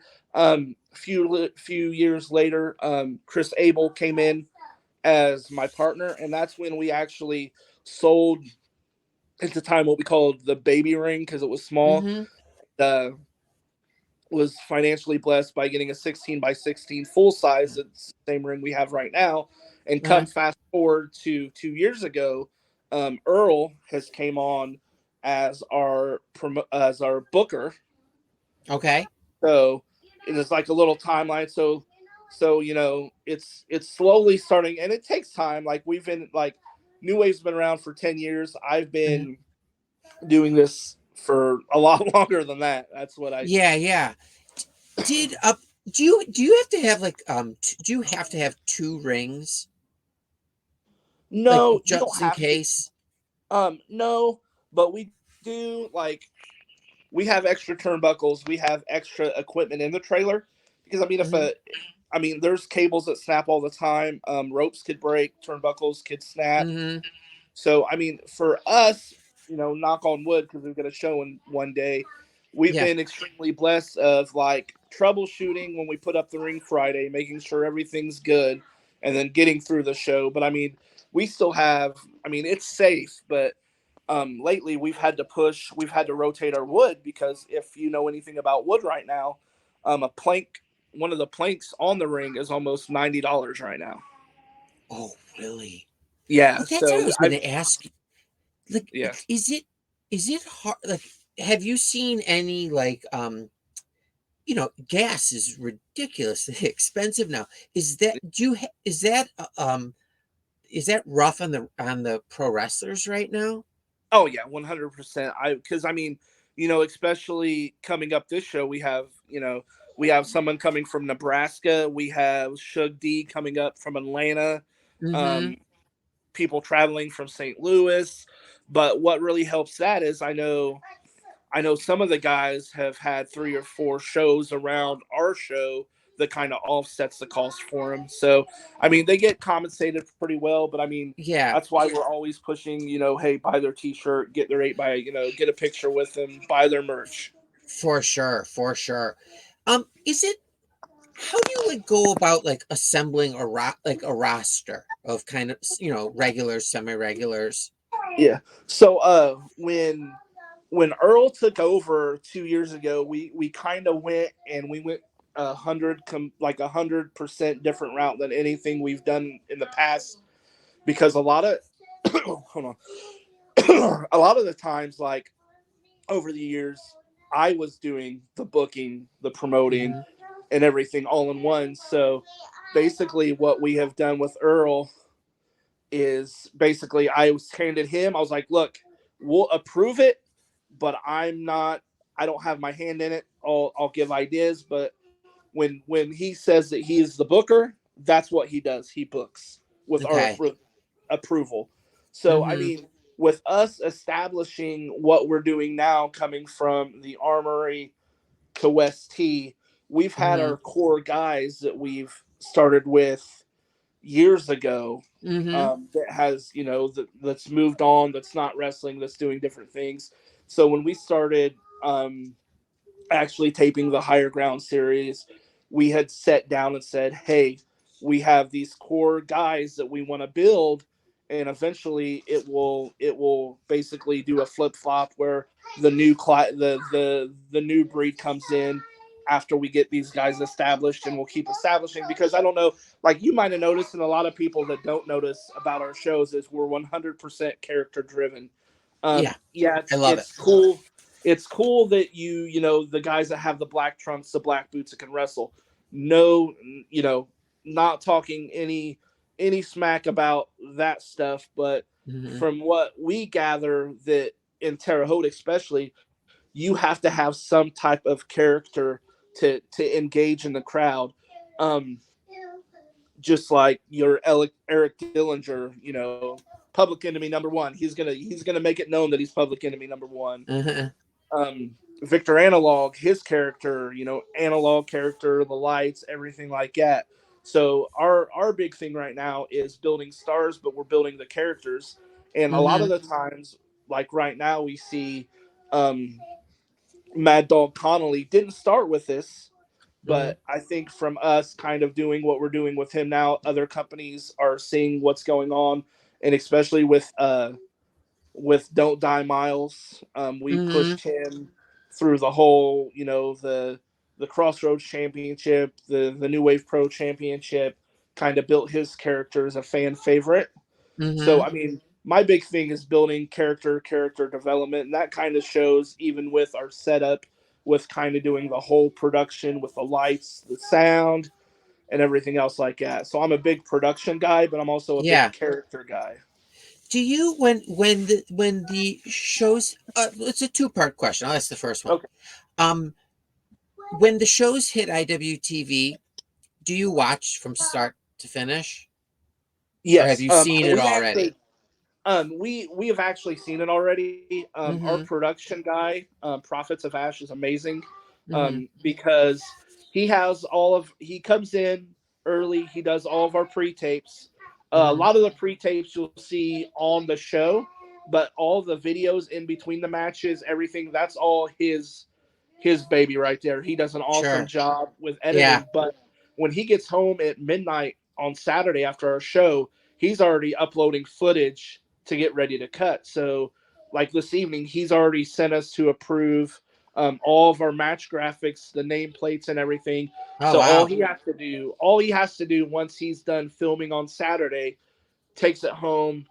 Few years later, Chris Abel came in as my partner, and that's when we actually sold at the time what we called the baby ring because it was small. Was financially blessed by getting a 16 by 16 full size. It's the same ring we have right now. And come fast forward to 2 years ago, Earl has came on as our booker. Okay. So it is like a little timeline. So it's slowly starting, and it takes time. Like we've been like New Wave's been around for 10 years. I've been doing this for a lot longer than that. That's what I. Yeah. Did do you have to have like do you have to have 2 rings? No, like, just in case. No, but we do like. We have extra turnbuckles. We have extra equipment in the trailer because there's cables that snap all the time. Ropes could break, turnbuckles could snap. So for us, knock on wood because we've got a show in one day. We've been extremely blessed of like troubleshooting when we put up the ring Friday, making sure everything's good, and then getting through the show. But we still have. It's safe, but. Lately we've had to rotate our wood because if you know anything about wood right now, one of the planks on the ring is almost $90 right now. Oh, really? Yeah. Well, that's what I was going to ask. Like, is it hard? Like, have you seen any like, gas is ridiculously expensive now. Is that is that rough on the pro wrestlers right now? Oh yeah, 100%. Because I mean, especially coming up this show, we have someone coming from Nebraska. We have Shug D coming up from Atlanta. Mm-hmm. Um, people traveling from St. Louis. But what really helps that is I know some of the guys have had 3 or 4 shows around our show that kind of offsets the cost for them. So, I mean, they get compensated pretty well, but I mean, Yeah, that's why we're always pushing, hey, buy their t-shirt, get their 8 by, get a picture with them, buy their merch. for sure, for sure. Is it how do you go about assembling a roster of kind of regulars, semi-regulars? Yeah. So, when Earl took over 2 years ago, we kind of went 100% different route than anything we've done in the past, because a lot of hold on a lot of the times, like, over the years, I was doing the booking, the promoting, Mm-hmm. and everything all in one. So basically what we have done with Earl is basically I was handed him, I was like, look, we'll approve it, but I don't have my hand in it. I'll give ideas, but when he says that he is the booker, that's what he does. He books with our Okay. approval. So I Mm-hmm. mean, with us establishing what we're doing now, coming from the Armory to West T, we've had Mm-hmm. our core guys that we've started with years ago, Mm-hmm. that has that's moved on, that's not wrestling, that's doing different things. So when we started actually taping the Higher Ground series, we had sat down and said, hey, we have these core guys that we want to build, and eventually it will basically do a flip flop where the new breed comes in after we get these guys established, and we'll keep establishing, because I don't know, like you might have noticed, and a lot of people that don't notice about our shows, is we're 100% character driven. Yeah, Yeah, I love it. it's cool. It's cool that the guys that have the black trunks, the black boots that can wrestle. No, not talking any smack about that stuff, but Mm-hmm. from what we gather, that in Terre Haute especially, you have to have some type of character to engage in the crowd. Um, just like your Eric Dillinger, public enemy number one. He's gonna make it known that he's public enemy number one. Uh-huh. Victor Analog, his character, analog character, the lights, everything like that. So our big thing right now is building stars, but we're building the characters. And a lot Mm-hmm. of the times, like right now, we see um, Mad Dog Connolly didn't start with this, Mm-hmm. but I think from us kind of doing what we're doing with him now, other companies are seeing what's going on, and especially with Don't Die Miles, we Mm-hmm. pushed him through the whole, the Crossroads Championship, the New Wave Pro Championship, kind of built his character as a fan favorite. So Mm-hmm. I mean, my big thing is building character development, and that kind of shows even with our setup, with kind of doing the whole production with the lights, the sound, and everything else like that. So I'm a big production guy, but I'm also a big Yeah. character guy. Do you when the shows it's a two-part question. I'll ask the first one. Okay. Um when the shows hit IWTV, do you watch from start to finish? Or have Yes. you seen it We already? actually we have actually seen it already. Our Mm-hmm. production guy, Prophets of Ash, is amazing, Mm-hmm. because he comes in early. He does all of our pre-tapes. A Mm-hmm. lot of the pre-tapes you'll see on the show, but all the videos in between the matches, everything, that's all his baby right there. He does an awesome Sure. job with Yeah. editing. But when he gets home at midnight on Saturday after our show, he's already uploading footage to get ready to cut. So, like this evening, he's already sent us to approve all of our match graphics, the nameplates, and everything. Oh So wow. all he has to do once he's done filming on Saturday, takes it home,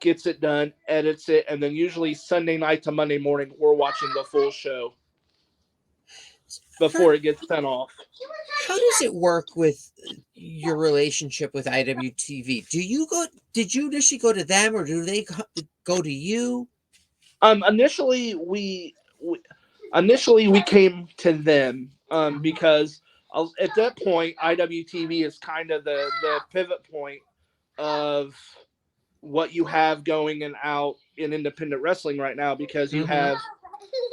gets it done, edits it, and then usually Sunday night to Monday morning, we're watching the full show. before it gets sent off. How does it work with your relationship with IWTV? Did you initially go to them, or do they go to you? Initially we came to them because at that point IWTV is kind of the pivot point of what you have going and out in independent wrestling right now, because you have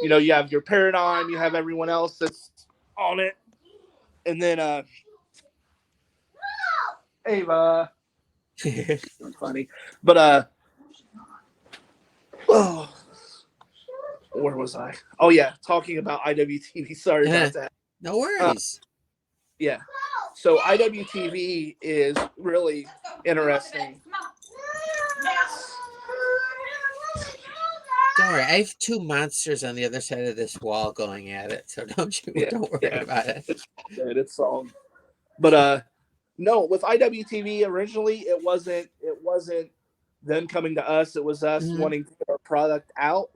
you have your Paradigm, you have everyone else that's on it, and then Ava, funny, but oh, where was I? Oh yeah, talking about IWTV. Sorry about that. No worries. Yeah, so IWTV is really interesting. Don't worry, I have two monsters on the other side of this wall going at it, so don't worry about it. It's all, but no, with IWTV originally it wasn't them coming to us. It was us wanting to get our product out.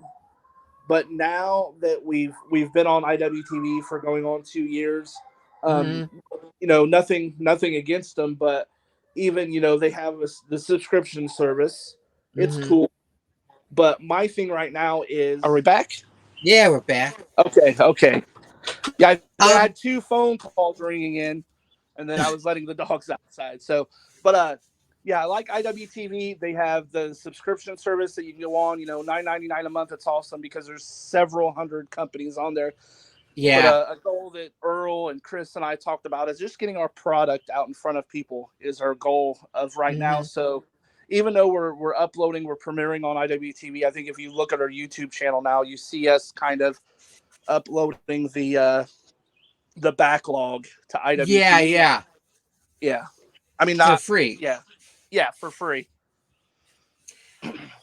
But now that we've been on IWTV for going on 2 years, nothing against them, but even they have the subscription service. It's cool. But my thing right now is, are we back? Yeah, we're back. Okay. Yeah, I had 2 phone calls ringing in, and then I was letting the dogs outside. So, but yeah, I like IWTV. They have the subscription service that you can go on. $9.99 a month. It's awesome because there's several hundred companies on there. Yeah. But a goal that Earl and Chris and I talked about is just getting our product out in front of people is our goal of right now. So even though we're uploading, we're premiering on IWTV, I think if you look at our YouTube channel now, you see us kind of uploading the backlog to IWTV. Yeah. I mean, not for free. Yeah, for free.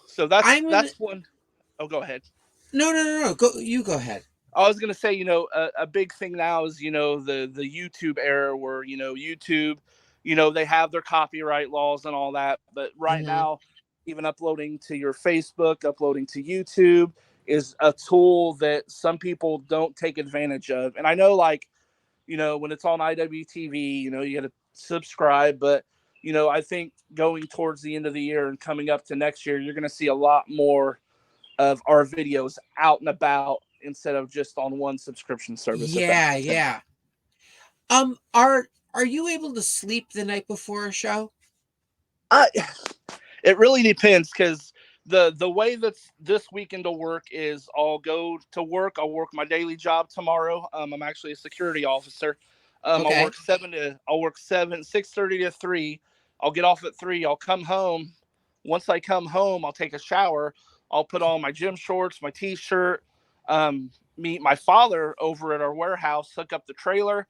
So that's one. Oh, go ahead. No. Go ahead. I was gonna say, a big thing now is, the YouTube era where, YouTube, they have their copyright laws and all that. But right now, even uploading to your Facebook, uploading to YouTube is a tool that some people don't take advantage of. And I know, like, when it's on IWTV, you got to subscribe. But, I think going towards the end of the year and coming up to next year, you're going to see a lot more of our videos out and about instead of just on one subscription service. Yeah. Are you able to sleep the night before a show? It really depends, because the way that this weekend will work is I'll go to work. I'll work my daily job tomorrow. I'm actually a security officer. I'll work 6:30 to 3. I'll get off at 3. I'll come home. Once I come home, I'll take a shower. I'll put on my gym shorts, my t-shirt, meet my father over at our warehouse, hook up the trailer,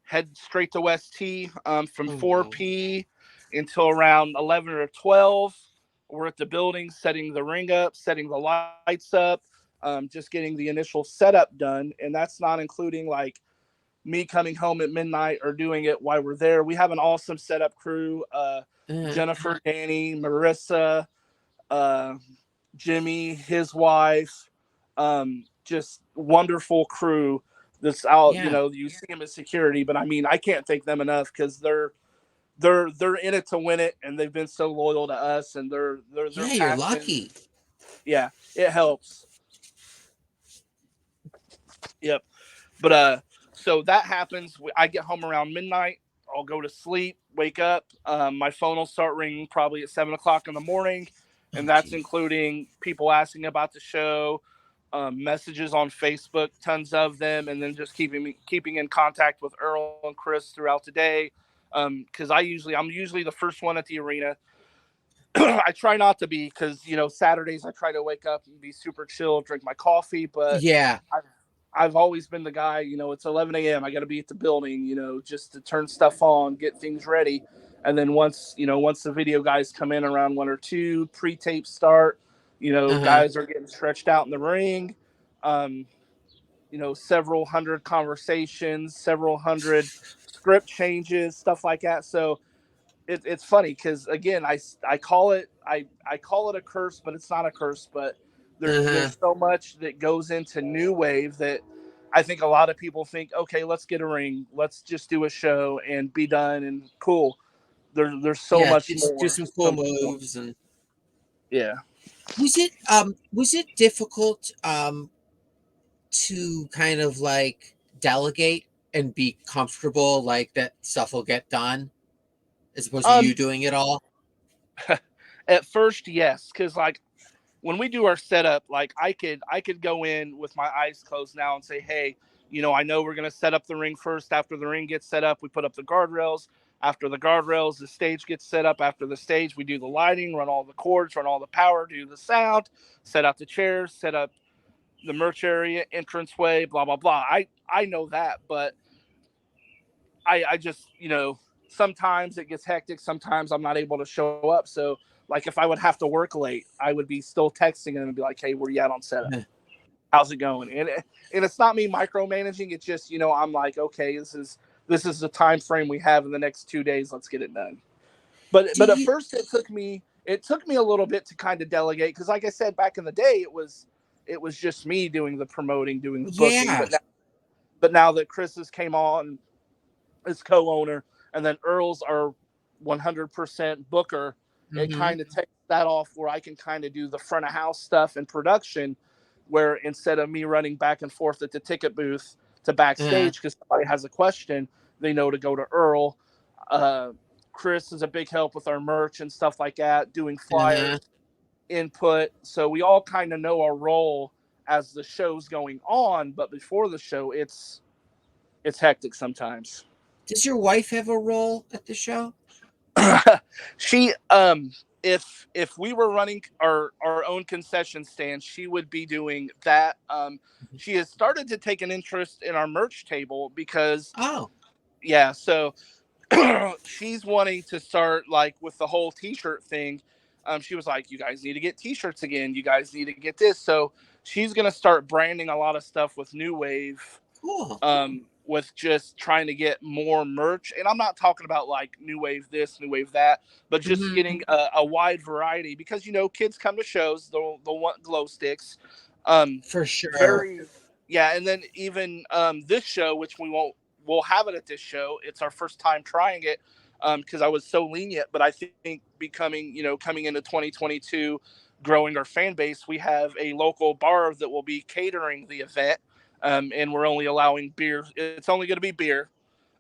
head straight to West T from 4 p until around 11 or 12. We're at the building, setting the ring up, setting the lights up, just getting the initial setup done. And that's not including like me coming home at midnight or doing it while we're there. We have an awesome setup crew. Jennifer, Danny, Marissa, Jimmy, his wife, just wonderful crew that's out. You see them as security, but I mean, I can't thank them enough, because they're in it to win it, and they've been so loyal to us, and they're you're lucky. Yeah, it helps. Yep. But so that happens. I get home around midnight. I'll go to sleep, wake up. My phone will start ringing probably at 7 o'clock in the morning. And that's including people asking about the show, messages on Facebook, tons of them, and then just keeping in contact with Earl and Chris throughout the day. Because I'm usually the first one at the arena. I try not to be, because Saturdays I try to wake up and be super chill, drink my coffee. But I've always been the guy. It's 11 a.m. I got to be at the building. Just to turn stuff on, get things ready. And then once the video guys come in around 1 or 2, pre-tape start, guys are getting stretched out in the ring. Several hundred conversations, several hundred script changes, stuff like that. So it's funny, because again, I call it a curse, but it's not a curse. But there's so much that goes into New Wave that I think a lot of people think, okay, let's get a ring, let's just do a show and be done and cool. There's so much more. Do some cool moves and yeah. Was it difficult to kind of like delegate and be comfortable like that stuff will get done as opposed to you doing it all? At first, yes, because like when we do our setup, like I could go in with my eyes closed now and say, hey, I know we're gonna set up the ring first. After the ring gets set up, we put up the guardrails. After the guardrails, the stage gets set up. After the stage, we do the lighting, run all the cords, run all the power, do the sound, set out the chairs, set up the merch area, entranceway, blah blah blah. I know that, but I just sometimes it gets hectic. Sometimes I'm not able to show up. So like if I would have to work late, I would be still texting them and be like, hey, where you at on setup? How's it going? And it's not me micromanaging. It's just, I'm like, okay, this is the time frame we have in the next 2 days. Let's get it done. But at first it took me a little bit to kind of delegate. Because like I said, back in the day, it was just me doing the promoting, doing the booking. Yeah. But now that Chris has came on as co-owner, and then Earl's our 100% booker, it kind of takes that off where I can kind of do the front of house stuff and production, where instead of me running back and forth at the ticket booth to backstage because somebody has a question, they know to go to Earl. Chris is a big help with our merch and stuff like that, doing flyers, input. So we all kind of know our role as the show's going on, but before the show, it's hectic sometimes. Does your wife have a role at the show? She if we were running our own concession stand, she would be doing that. She has started to take an interest in our merch table because so she's wanting to start like with the whole t-shirt thing. She was like, you guys need to get t-shirts again, you guys need to get this. So she's gonna start branding a lot of stuff with New Wave. Cool. With just trying to get more merch. And I'm not talking about like New Wave this, New Wave that, but just getting a wide variety because, kids come to shows, they'll want glow sticks. For sure. And then even this show, which we'll have it at this show. It's our first time trying it because I was so lenient, but I think coming into 2022, growing our fan base, we have a local bar that will be catering the event. And we're only allowing beer. It's only going to be beer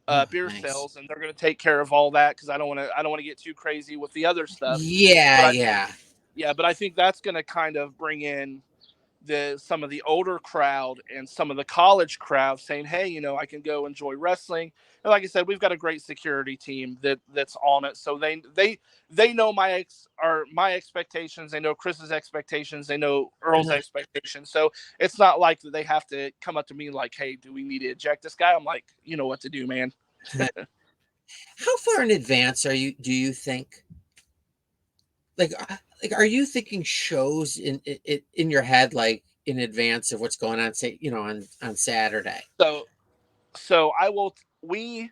sales, and they're going to take care of all that because I don't want to get too crazy with the other stuff. But I think that's going to kind of bring in some of the older crowd and some of the college crowd saying, hey, I can go enjoy wrestling. And like I said, we've got a great security team that's on it. So they know my expectations. They know Chris's expectations. They know Earl's expectations. So it's not like that they have to come up to me like, hey, do we need to eject this guy? I'm like, you know what to do, man. How far in advance do you think? Like, are you thinking shows in your head, like in advance of what's going on, say, on Saturday? So I will. We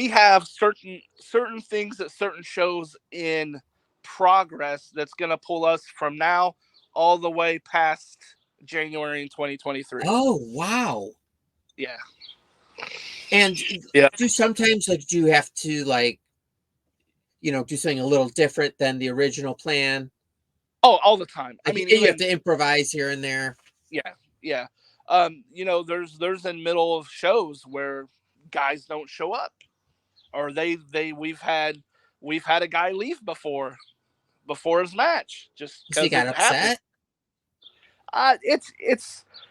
have certain things at certain shows in progress that's going to pull us from now all the way past January in 2023. Oh wow! Yeah. And do sometimes do you have to do something a little different than the original plan? Oh, all the time. I mean, you have to improvise here and there. Yeah. There's in middle of shows where guys don't show up, or we've had a guy leave before his match just because he got upset.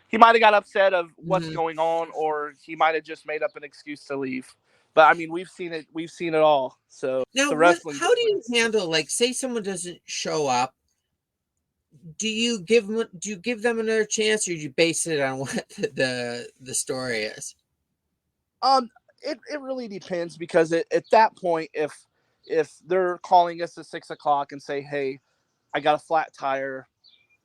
He might have got upset of what's going on, or he might have just made up an excuse to leave. But I mean, we've seen it all. So now, how do you handle, like, say someone doesn't show up? Do you give them another chance, or do you base it on what the story is? It really depends because at that point, if they're calling us at 6 o'clock and say, hey, I got a flat tire,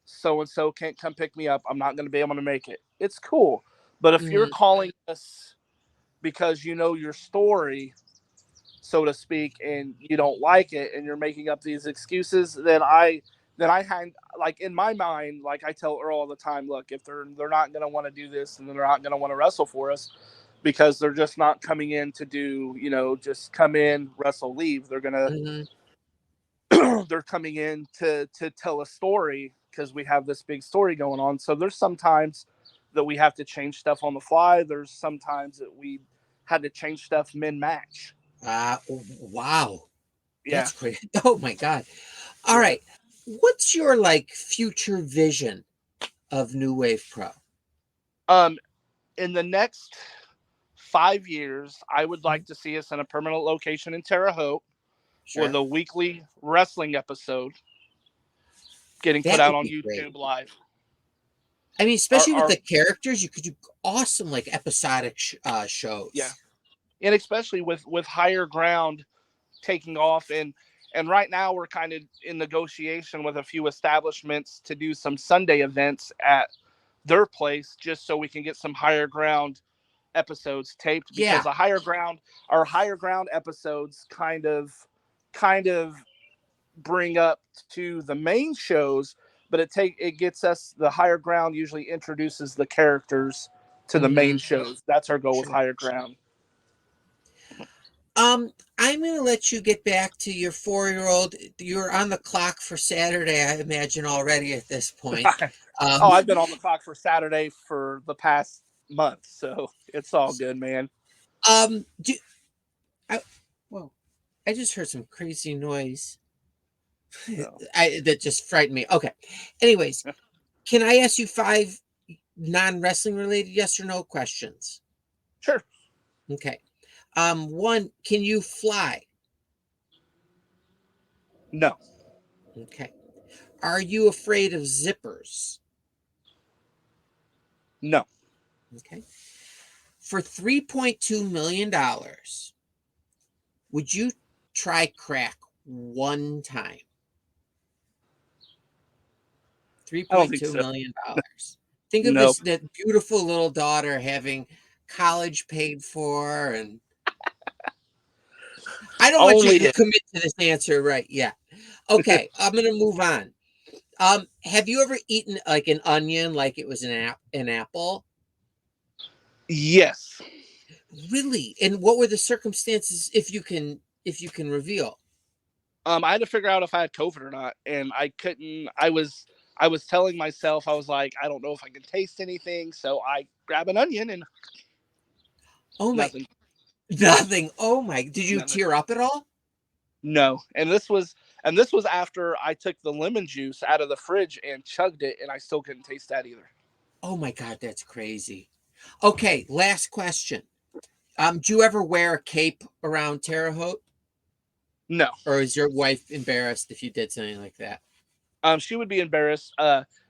so and so can't come pick me up, I'm not going to be able to make it. It's cool. But if you're calling us because your story, so to speak, and you don't like it and you're making up these excuses, then I then I had, like, in my mind, like I tell Earl all the time, look, if they're not going to want to do this, and they're not going to want to wrestle for us, because they're just not coming in to do, just come in, wrestle, leave. They're going to, they're coming in to tell a story, because we have this big story going on. So there's sometimes that we have to change stuff on the fly. There's sometimes that we had to change stuff mid-match. Wow. Yeah. That's great. Oh my God. All right. What's your future vision of New Wave Pro? In the next 5 years, I would like to see us in a permanent location in Terre Haute, with a weekly wrestling episode getting put out on YouTube live. I mean, especially with the characters, you could do awesome episodic shows. Yeah, and especially with Higher Ground taking off, and right now we're kind of in negotiation with a few establishments to do some Sunday events at their place, just so we can get some Higher Ground episodes taped, because our Higher Ground episodes kind of bring up to the main shows, but it gets us, the Higher Ground usually introduces the characters to the main shows. That's our goal with Higher Ground. I'm going to let you get back to your 4-year-old. You're on the clock for Saturday, I imagine, already at this point. I've been on the clock for Saturday for the past month, so it's all good, man. I just heard some crazy noise. That just frightened me. Okay. Anyways, can I ask you 5 non-wrestling related yes or no questions? Sure. Okay. 1, can you fly? No. Okay. Are you afraid of zippers? No. Okay. For $3.2 million, would you try crack one time? $3.2 million. Think of that beautiful little daughter having college paid for, and I don't want you to commit to this answer right yet. Okay, I'm going to move on. Have you ever eaten an onion like it was an apple? Yes. Really? And what were the circumstances, if you can reveal? I had to figure out if I had COVID or not, and I couldn't. I was telling myself, I was like, I don't know if I can taste anything, so I grab an onion and nothing. Oh my! Did you tear up at all? No, and this was after I took the lemon juice out of the fridge and chugged it, and I still couldn't taste that either. Oh my God, that's crazy. Okay, last question. Do you ever wear a cape around Terre Haute? No. Or is your wife embarrassed if you did something like that? She would be embarrassed.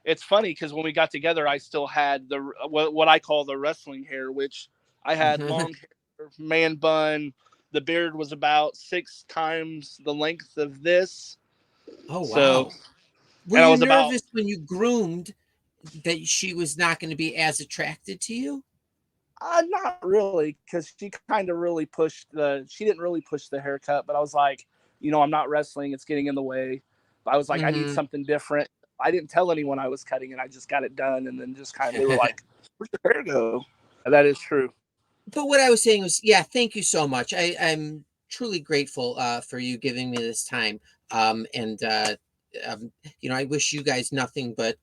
It's funny because when we got together, I still had what I call the wrestling hair, which I had long hair, man bun. The beard was about 6 times the length of this. Oh, wow. So, were you nervous when you groomed that she was not going to be as attracted to you? Not really, because she kind of really she didn't really push the haircut, but I was like, I'm not wrestling. It's getting in the way. But I was like, I need something different. I didn't tell anyone I was cutting it. I just got it done. And then just they were like, where'd your hair go? And that is true. But what I was saying was, thank you so much. I'm truly grateful for you giving me this time. I wish you guys nothing but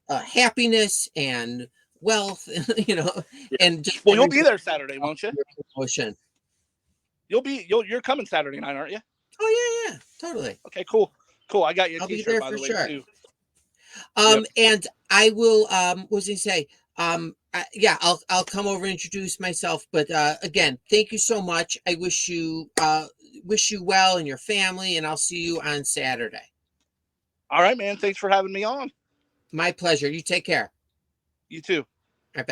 happiness and wealth, and you'll be there Saturday, won't you? Promotion. You're coming Saturday night, aren't you? Oh yeah, totally. Okay, cool. I got you a t-shirt, by the way, sure. too. And I will. What was I say? I'll come over and introduce myself. But again, thank you so much. I wish you well and your family, and I'll see you on Saturday. All right, man. Thanks for having me on. My pleasure. You take care. You too. Right back.